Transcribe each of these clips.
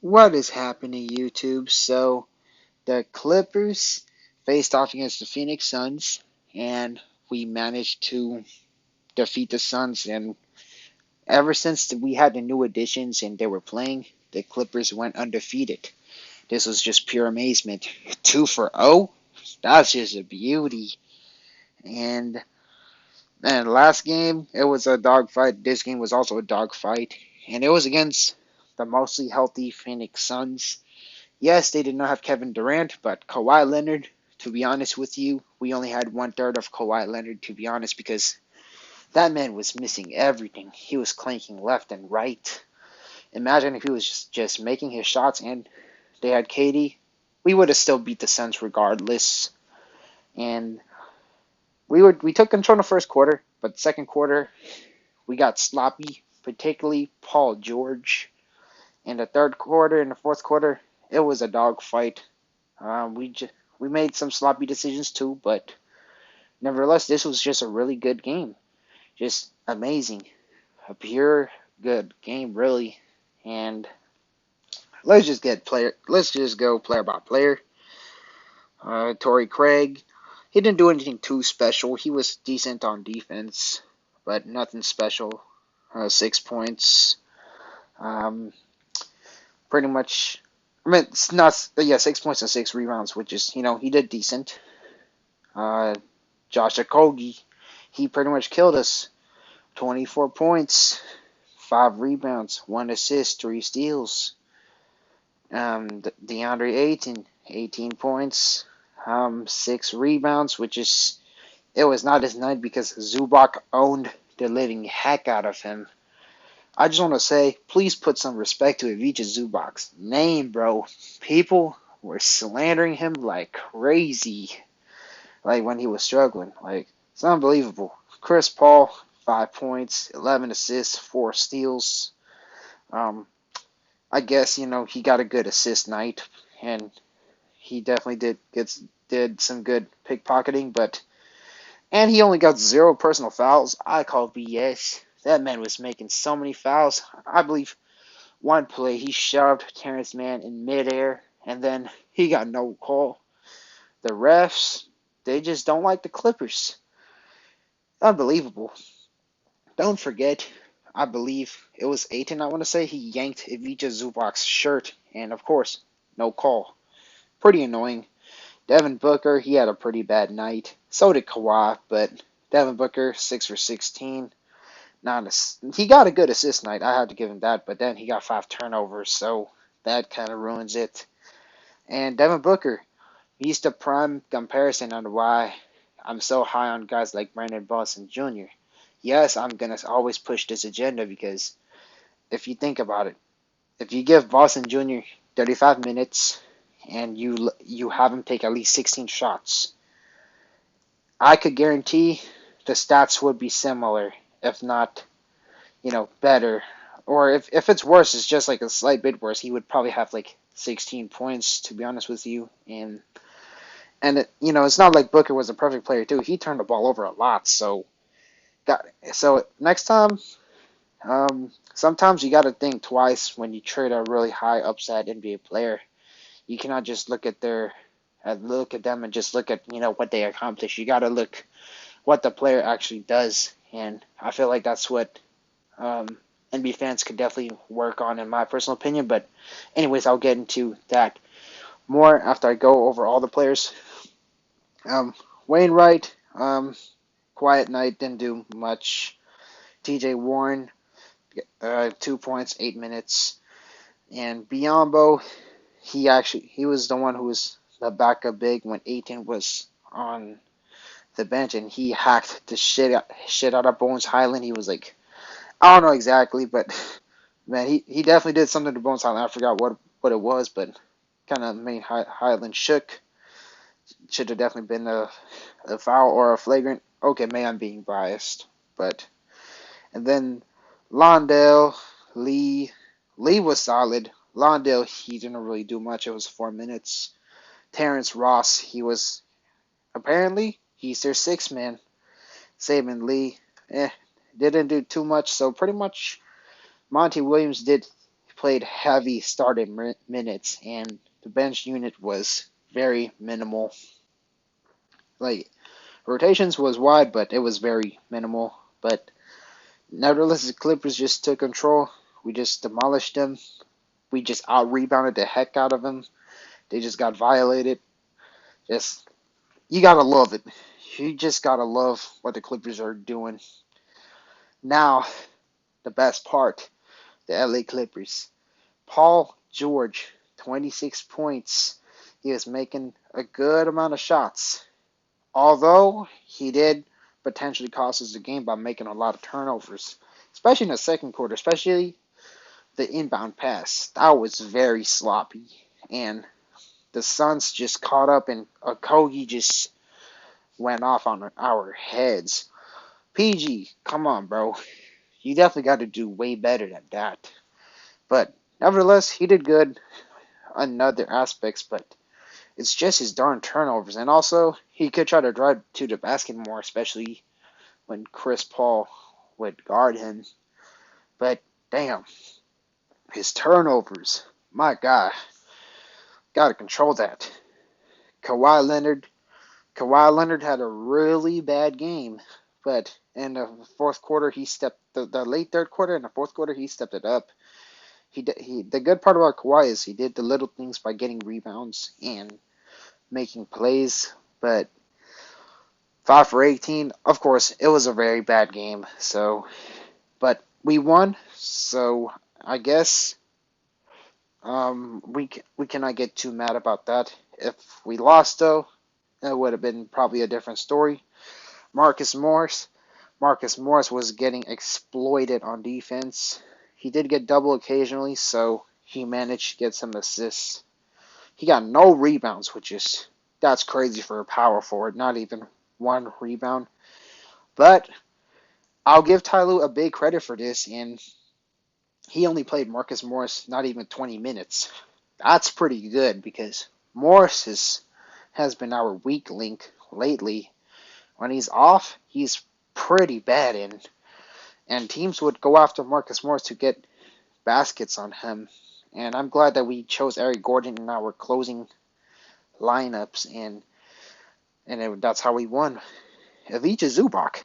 What is happening, YouTube? So, the Clippers faced off against the Phoenix Suns, and we managed to defeat the Suns. And ever since we had the new additions and they were playing, the Clippers went undefeated. This was just pure amazement. 2-0? That's just a beauty. And man, last game, it was a dogfight. This game was also a dogfight. And it was against the mostly healthy Phoenix Suns. Yes, they did not have Kevin Durant, but Kawhi Leonard, to be honest with you, we only had one third of Kawhi Leonard, to be honest, because that man was missing everything. He was clanking left and right. Imagine if he was just making his shots and they had KD, we would have still beat the Suns regardless. And we took control in the first quarter, but the second quarter we got sloppy, particularly Paul George. In the third quarter and the fourth quarter, it was a dogfight. We made some sloppy decisions too, but nevertheless, this was just a really good game. Just amazing, a pure good game, really. And Let's just go player by player. Torrey Craig, he didn't do anything too special. He was decent on defense, but nothing special. 6 points. Um, Pretty much. I mean, it's not. Yeah, 6 points and 6 rebounds, which is he did decent. Uh, Josh Okogie, he pretty much killed us. 24 points, 5 rebounds, 1 assist, 3 steals. DeAndre Ayton, 18 points, 6 rebounds, which is it was not his night because Zubac owned the living heck out of him. I just want to say, please put some respect to Ivica Zubac's name, bro. People were slandering him like crazy, like when he was struggling. Like, it's unbelievable. Chris Paul, 5 points, 11 assists, 4 steals. Um, I guess he got a good assist night, and he definitely did some good pickpocketing, and he only got 0 personal fouls. I call BS. That man was making so many fouls. I believe one play he shoved Terrence Mann in midair, and then he got no call. The refs, they just don't like the Clippers. Unbelievable. Don't forget, I believe it was Aiton, I want to say, he yanked Ivica Zubac's shirt, and of course, no call. Pretty annoying. Devin Booker, he had a pretty bad night. So did Kawhi, but Devin Booker, 6 for 16. He got a good assist night, I had to give him that, but then he got 5 turnovers, so that kind of ruins it. And Devin Booker, he's the prime comparison on why I'm so high on guys like Brandon Boston Jr. Yes, I'm going to always push this agenda because if you think about it, if you give Boston Jr. 35 minutes and you have him take at least 16 shots, I could guarantee the stats would be similar, if not, better. Or if it's worse, it's just like a slight bit worse. He would probably have like 16 points, to be honest with you. And it's not like Booker was a perfect player too. He turned the ball over a lot. So next time, sometimes you got to think twice when you trade a really high upside NBA player. You cannot just look at them and just look at what they accomplish. You got to look what the player actually does, and I feel like that's what NBA fans could definitely work on, in my personal opinion. But anyways, I'll get into that more after I go over all the players. Wainwright, quiet night, didn't do much. TJ Warren, 2 points, 8 minutes. And Biombo, he was the one who was the backup big when Aiton was on the bench, and he hacked the shit out of Bones Highland. He was like, I don't know exactly, but man, he definitely did something to Bones Highland. I forgot what it was, but kind of made Highland shook. Should have definitely been a foul or a flagrant. Okay, maybe I'm being biased, but and then Londale, Lee was solid. Londale, he didn't really do much. It was 4 minutes. Terrence Ross, he's their sixth man. Saban Lee, didn't do too much. So pretty much Monty Williams did played heavy starting minutes, and the bench unit was very minimal. Like, rotations was wide, but it was very minimal. But nevertheless, the Clippers just took control. We just demolished them. We just out-rebounded the heck out of them. They just got violated. Just, you gotta love it. You just gotta love what the Clippers are doing. Now, the best part, the LA Clippers. Paul George, 26 points. He was making a good amount of shots. Although he did potentially cost us the game by making a lot of turnovers, especially in the second quarter, especially the inbound pass. That was very sloppy. And the Suns just caught up, and Okogie just went off on our heads. PG, come on, bro. You definitely got to do way better than that. But nevertheless, he did good on other aspects, but it's just his darn turnovers. And also, he could try to drive to the basket more, especially when Chris Paul would guard him. But damn, his turnovers. My God. Gotta control that. Kawhi Leonard had a really bad game. But in the fourth quarter, the late third quarter and the fourth quarter, he stepped it up. The good part about Kawhi is he did the little things by getting rebounds and making plays. But 5 for 18, of course, it was a very bad game. But we won, so I guess we cannot get too mad about that. If we lost, though, it would have been probably a different story. Marcus Morris was getting exploited on defense. He did get double occasionally, so he managed to get some assists. He got no rebounds, that's crazy for a power forward. Not even one rebound. But I'll give Ty Lue a big credit for this, and he only played Marcus Morris not even 20 minutes. That's pretty good because Morris has been our weak link lately. When he's off, he's pretty bad, and teams would go after Marcus Morris to get baskets on him. And I'm glad that we chose Eric Gordon in our closing lineups, and that's how we won. Ivica Zubac.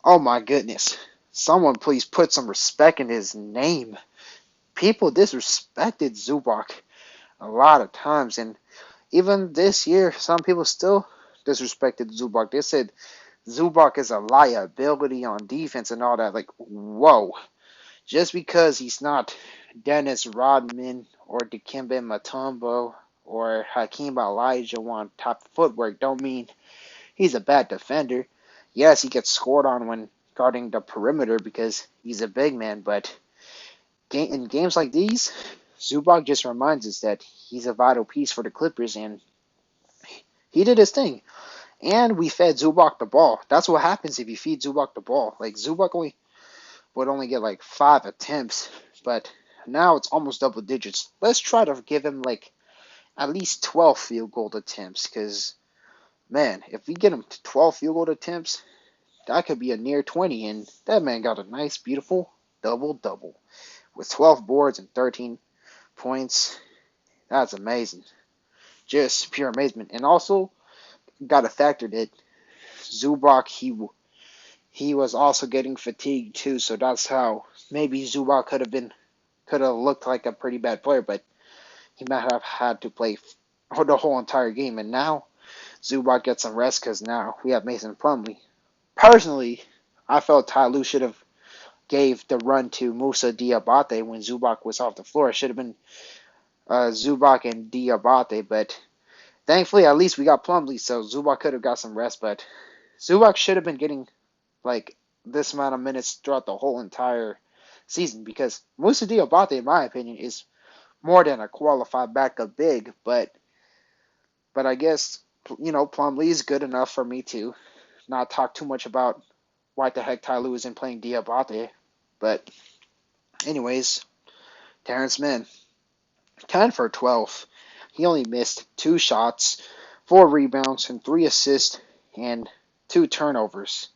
Oh my goodness. Someone please put some respect in his name. People disrespected Zubac a lot of times, and even this year, some people still disrespected Zubac. They said Zubac is a liability on defense and all that. Like, whoa. Just because he's not Dennis Rodman or Dikembe Mutombo or Hakeem Olajuwon top footwork don't mean he's a bad defender. Yes, he gets scored on when guarding the perimeter because he's a big man, but in games like these, Zubac just reminds us that he's a vital piece for the Clippers, and he did his thing. And we fed Zubac the ball. That's what happens if you feed Zubac the ball. Like, Zubac would only get like 5 attempts, but now it's almost double digits. Let's try to give him like at least 12 field goal attempts, because, man, if we get him to 12 field goal attempts, that could be a near 20, and that man got a nice, beautiful double-double with 12 boards and 13 points. That's amazing. Just pure amazement. And also, got to factor that Zubac, he was also getting fatigued too, so that's how maybe Zubac could have looked like a pretty bad player, but he might have had to play the whole entire game. And now Zubac gets some rest because now we have Mason Plumlee. Personally, I felt Ty Lue should have gave the run to Moussa Diabate when Zubac was off the floor. It should have been Zubac and Diabate, but thankfully at least we got Plumlee, so Zubac could have got some rest, but Zubac should have been getting like this amount of minutes throughout the whole entire season, because Moussa Diabate, in my opinion, is more than a qualified backup big, but I guess, Plumlee is good enough for me to not talk too much about why the heck Ty Lue isn't playing Diabate. But anyways, Terrence Mann, 10 for 12. He only missed 2 shots, 4 rebounds, and 3 assists, and 2 turnovers.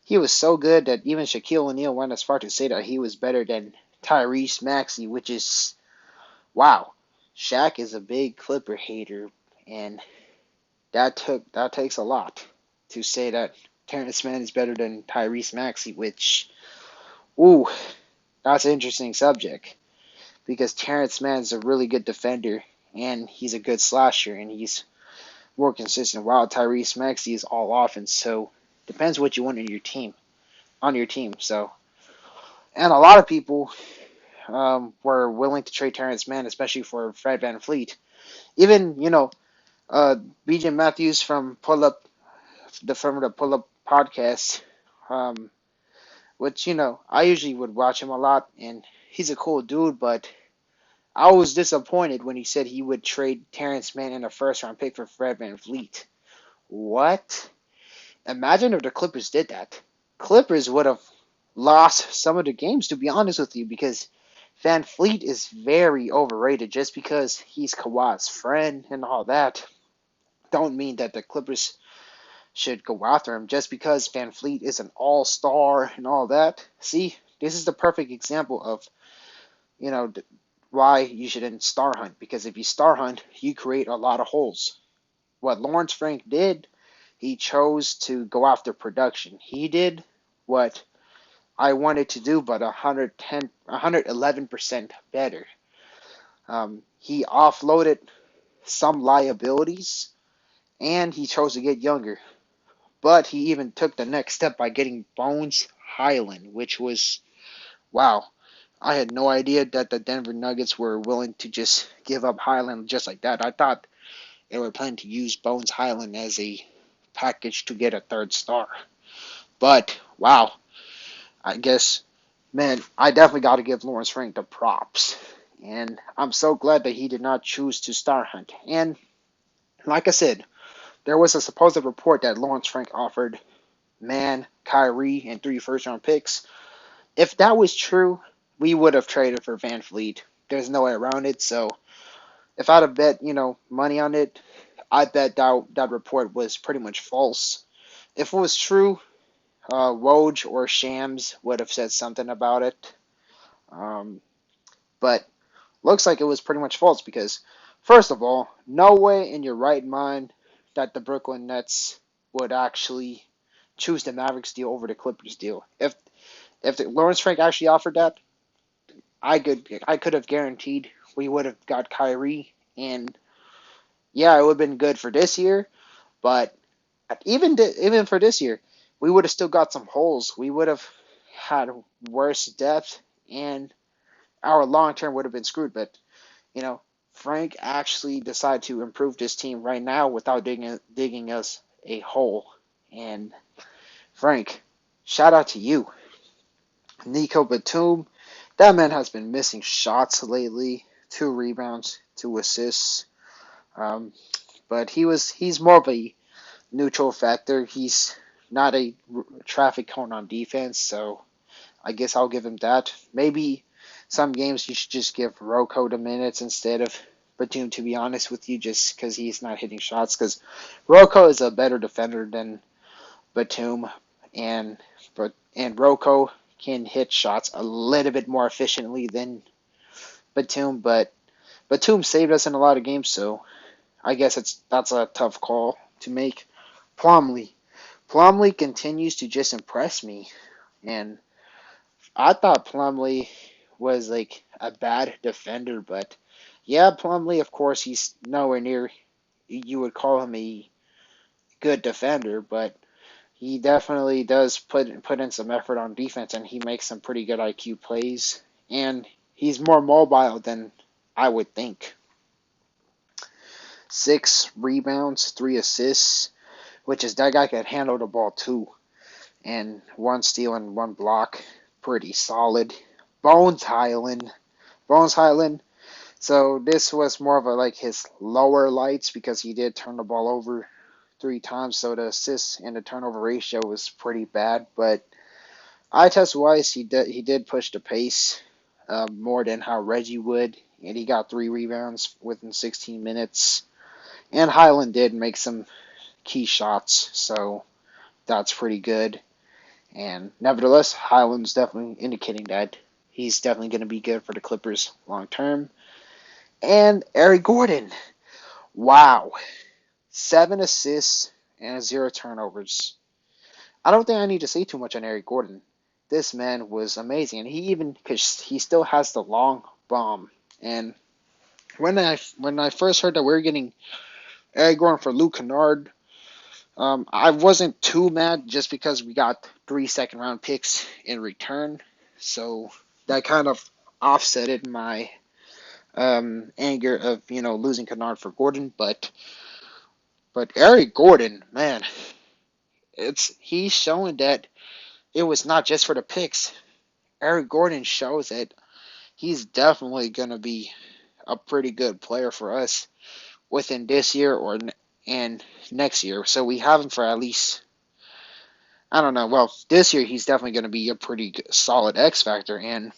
He was so good that even Shaquille O'Neal went as far to say that he was better than Tyrese Maxey, which is wow. Shaq is a big Clipper hater, and that takes a lot to say that Terrence Mann is better than Tyrese Maxey, which ooh, that's an interesting subject because Terrence Mann is a really good defender and he's a good slasher and he's more consistent. While Tyrese Maxey is all offense, so depends what you want in your team on your team. So, and a lot of people were willing to trade Terrence Mann, especially for Fred VanVleet. Even uh, BJ Matthews from the Pull Up podcast, um, which I usually would watch him a lot, and he's a cool dude, but I was disappointed when he said he would trade Terrence Mann in a first round pick for Fred VanVleet. What? Imagine if the Clippers did that. Clippers would have lost some of the games, to be honest with you, because Van Fleet is very overrated. Just because he's Kawhi's friend and all that, don't mean that the Clippers should go after him. Just because Van Fleet is an all-star and all that. See, this is the perfect example of, you know, why you shouldn't star hunt. Because if you star hunt, you create a lot of holes. What Lawrence Frank did, he chose to go after production. He did what I wanted to do, but 111% better. He offloaded some liabilities, and he chose to get younger. But he even took the next step by getting Bones Hyland, which was, wow. I had no idea that the Denver Nuggets were willing to just give up Hyland just like that. I thought they were planning to use Bones Hyland as a package to get a third star. But, wow. I guess, man, I definitely got to give Lawrence Frank the props. And I'm so glad that he did not choose to star hunt. And like I said, there was a supposed report that Lawrence Frank offered Mann, Kyrie, and 3 first-round picks. If that was true, we would have traded for Van Fleet. There's no way around it. So if I'd have bet, money on it, I bet that report was pretty much false. If it was true, Woj or Shams would have said something about it. But looks like it was pretty much false because, first of all, no way in your right mind that the Brooklyn Nets would actually choose the Mavericks deal over the Clippers deal. If Lawrence Frank actually offered that, I could have guaranteed we would have got Kyrie, and yeah, it would have been good for this year. But even for this year, we would have still got some holes. We would have had worse depth, and our long term would have been screwed. But Frank actually decided to improve this team right now without digging us a hole. And Frank, shout out to you. Nico Batum, that man has been missing shots lately. 2 rebounds, 2 assists. Um, but he's more of a neutral factor. He's not a traffic cone on defense, so I guess I'll give him that. Maybe some games you should just give Rocco the minutes instead of Batum, to be honest with you, just because he's not hitting shots. Because Rocco is a better defender than Batum, and Rocco can hit shots a little bit more efficiently than Batum, but Batum saved us in a lot of games, so I guess that's a tough call to make. Plumlee. Plumlee continues to just impress me, and I thought Plumlee was like a bad defender, but yeah, Plumlee, of course, he's nowhere near you would call him a good defender, but he definitely does put in some effort on defense, and he makes some pretty good IQ plays, and he's more mobile than I would think. 6 rebounds, 3 assists, which is that guy could handle the ball too, and 1 steal and 1 block, pretty solid. Bones Hyland. So this was more of his lower lights because he did turn the ball over 3 times. So the assist and the turnover ratio was pretty bad. But eye test wise, he did push the pace more than how Reggie would, and he got 3 rebounds within 16 minutes. And Hyland did make some key shots, so that's pretty good. And nevertheless, Hyland's definitely indicating that He's definitely going to be good for the Clippers long term. And Eric Gordon, wow, 7 assists and 0 turnovers. I don't think I need to say too much on Eric Gordon. This man was amazing, and because he still has the long bomb. And when I first heard that we were getting Eric Gordon for Luke Kennard, I wasn't too mad just because we got 3 second round picks in return. So that kind of offsetted my anger of losing Kennard for Gordon. But Eric Gordon, man, he's showing that it was not just for the picks. Eric Gordon shows that he's definitely gonna be a pretty good player for us within this year and next year. So we have him for at least, I don't know. Well, this year he's definitely going to be a pretty solid X factor, and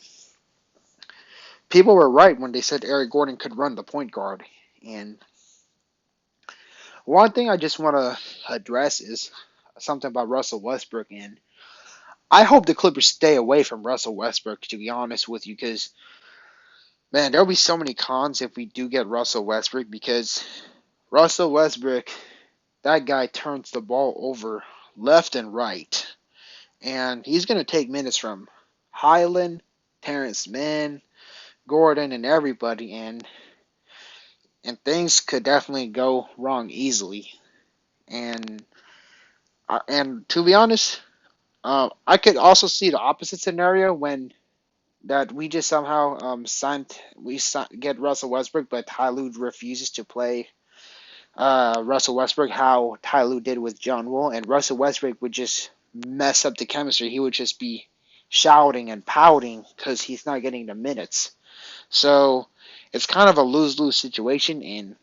people were right when they said Eric Gordon could run the point guard. And one thing I just want to address is something about Russell Westbrook, and I hope the Clippers stay away from Russell Westbrook. To be honest with you, because man, there'll be so many cons if we do get Russell Westbrook, because Russell Westbrook, that guy turns the ball over left and right. And he's going to take minutes from Highland, Terrence Mann, Gordon, and everybody. And things could definitely go wrong easily. And to be honest, I could also see the opposite scenario when that we just somehow get Russell Westbrook, but Ty Lue refuses to play Russell Westbrook how Ty Lue did with John Wall, and Russell Westbrook would just mess up the chemistry. He would just be shouting and pouting because he's not getting the minutes. So it's kind of a lose-lose situation, and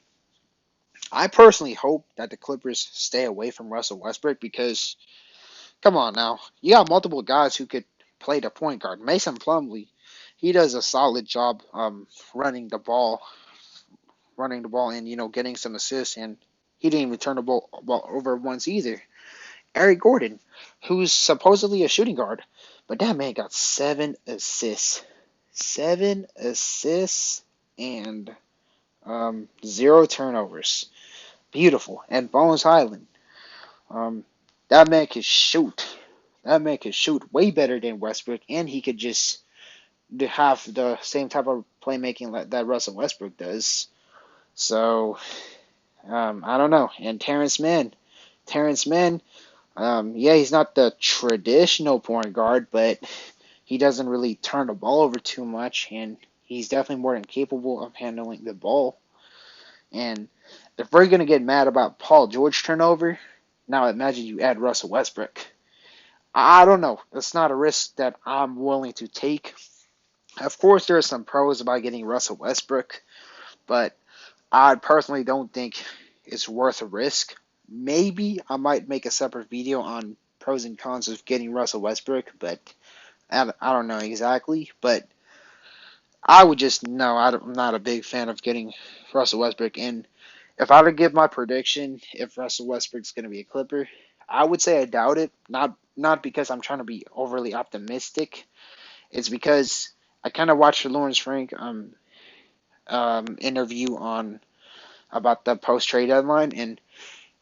I personally hope that the Clippers stay away from Russell Westbrook because, come on now, you got multiple guys who could play the point guard. Mason Plumlee, he does a solid job running the ball and getting some assists, and he didn't even turn the ball over once either. Eric Gordon, who's supposedly a shooting guard, but that man got 7 assists, 7 assists and 0 turnovers. Beautiful. And Bones Highland, um, that man could shoot. That man could shoot way better than Westbrook, and he could just have the same type of playmaking that Russell Westbrook does. So I don't know. And Terrence Mann, yeah, he's not the traditional point guard, but he doesn't really turn the ball over too much, and he's definitely more than capable of handling the ball. And if we're gonna get mad about Paul George turnover, now imagine you add Russell Westbrook. I don't know. It's not a risk that I'm willing to take. Of course, there are some pros about getting Russell Westbrook, but I personally don't think it's worth a risk. Maybe I might make a separate video on pros and cons of getting Russell Westbrook, but I don't know exactly. But I would just no, I'm not a big fan of getting Russell Westbrook. And if I were to give my prediction, if Russell Westbrook's going to be a Clipper, I would say I doubt it. Not because I'm trying to be overly optimistic. It's because I kind of watched the Lawrence Frank interview on about the post trade deadline, and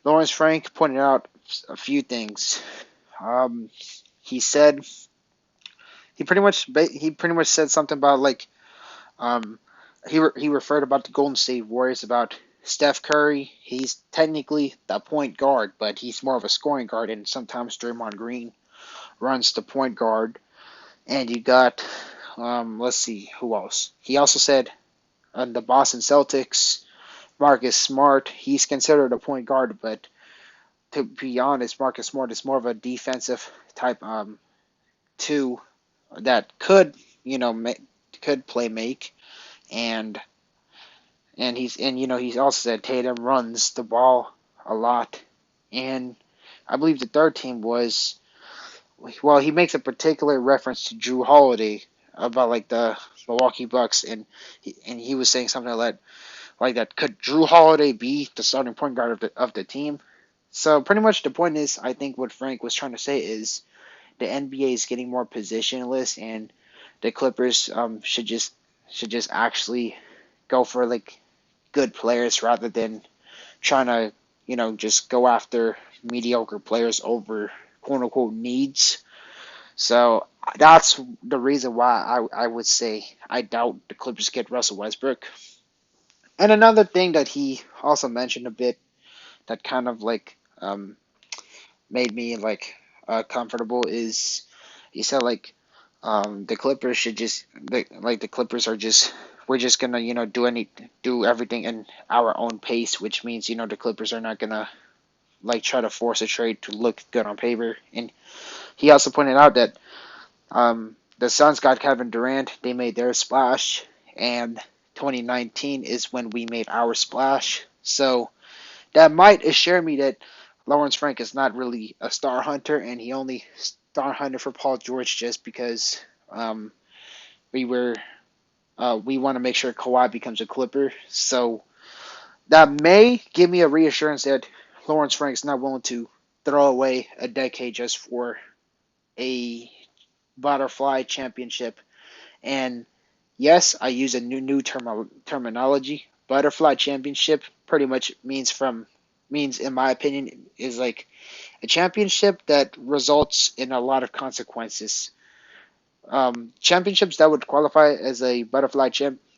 Lawrence Frank pointed out a few things. Um, he said he pretty much said something about like um, he referred about the Golden State Warriors about Steph Curry. He's technically the point guard, but he's more of a scoring guard, and sometimes Draymond Green runs the point guard. And you got let's see who else. He also said the Boston Celtics, Marcus Smart. He's considered a point guard, but to be honest, Marcus Smart is more of a defensive type two that could could play make and he's also said Tatum runs the ball a lot, and I believe the third team was, well, he makes a particular reference to Drew Holiday about like the Milwaukee Bucks, and he was saying something like that. Could Drew Holiday be the starting point guard of the team? So pretty much the point is, I think what Frank was trying to say is the NBA is getting more positionless, and the Clippers should just actually go for like good players rather than trying to just go after mediocre players over quote unquote needs. So that's the reason why I would say I doubt the Clippers get Russell Westbrook. And another thing that he also mentioned a bit that kind of like made me like comfortable is he said like the Clippers should just the Clippers are just we're just gonna do everything in our own pace, which means the Clippers are not gonna like try to force a trade to look good on paper. And he also pointed out that the Suns got Kevin Durant, they made their splash, and 2019 is when we made our splash. So that might assure me that Lawrence Frank is not really a star hunter, and he only star hunted for Paul George just because um, we were we want to make sure Kawhi becomes a Clipper. So that may give me a reassurance that Lawrence Frank's not willing to throw away a decade just for a butterfly championship. And yes, I use a new terminology. Butterfly championship pretty much means in my opinion is like a championship that results in a lot of consequences. Championships that would qualify as a butterfly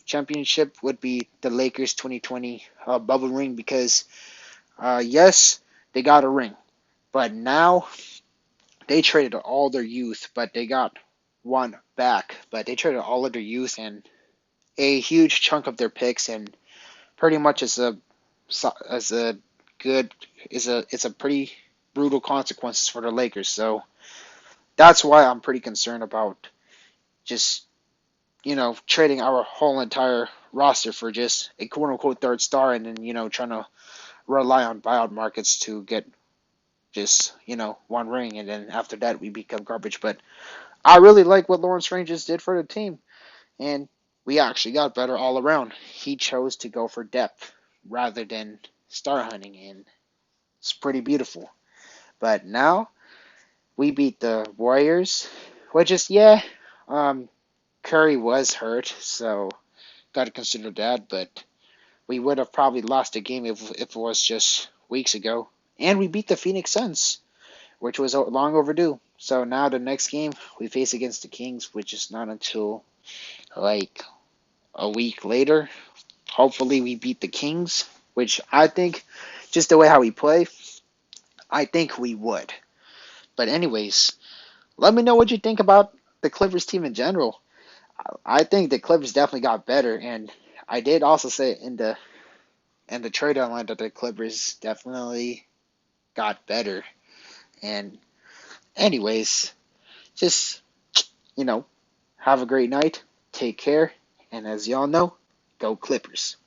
championship would be the Lakers 2020 bubble ring because yes, they got a ring, but now they traded all their youth, but they got one back. But they traded all of their youth and a huge chunk of their picks, and pretty much as a good it's a pretty brutal consequences for the Lakers. So that's why I'm pretty concerned about just trading our whole entire roster for just a quote unquote third star, and then trying to rely on buyout markets to get just one ring, and then after that we become garbage. But I really like what Lawrence Frank just did for the team, and we actually got better all around. He chose to go for depth rather than star hunting, and it's pretty beautiful. But now we beat the Warriors, which is um, Curry was hurt, so got to consider that. But we would have probably lost the game if it was just weeks ago. And we beat the Phoenix Suns, which was long overdue. So now the next game we face against the Kings, which is not until like a week later. Hopefully we beat the Kings, which I think, just the way how we play, I think we would. But anyways, let me know what you think about the Clippers team in general. I think the Clippers definitely got better, and I did also say in the trade deadline that the Clippers definitely got better. And anyways, just you know, have a great night, take care, and as y'all know, go Clippers.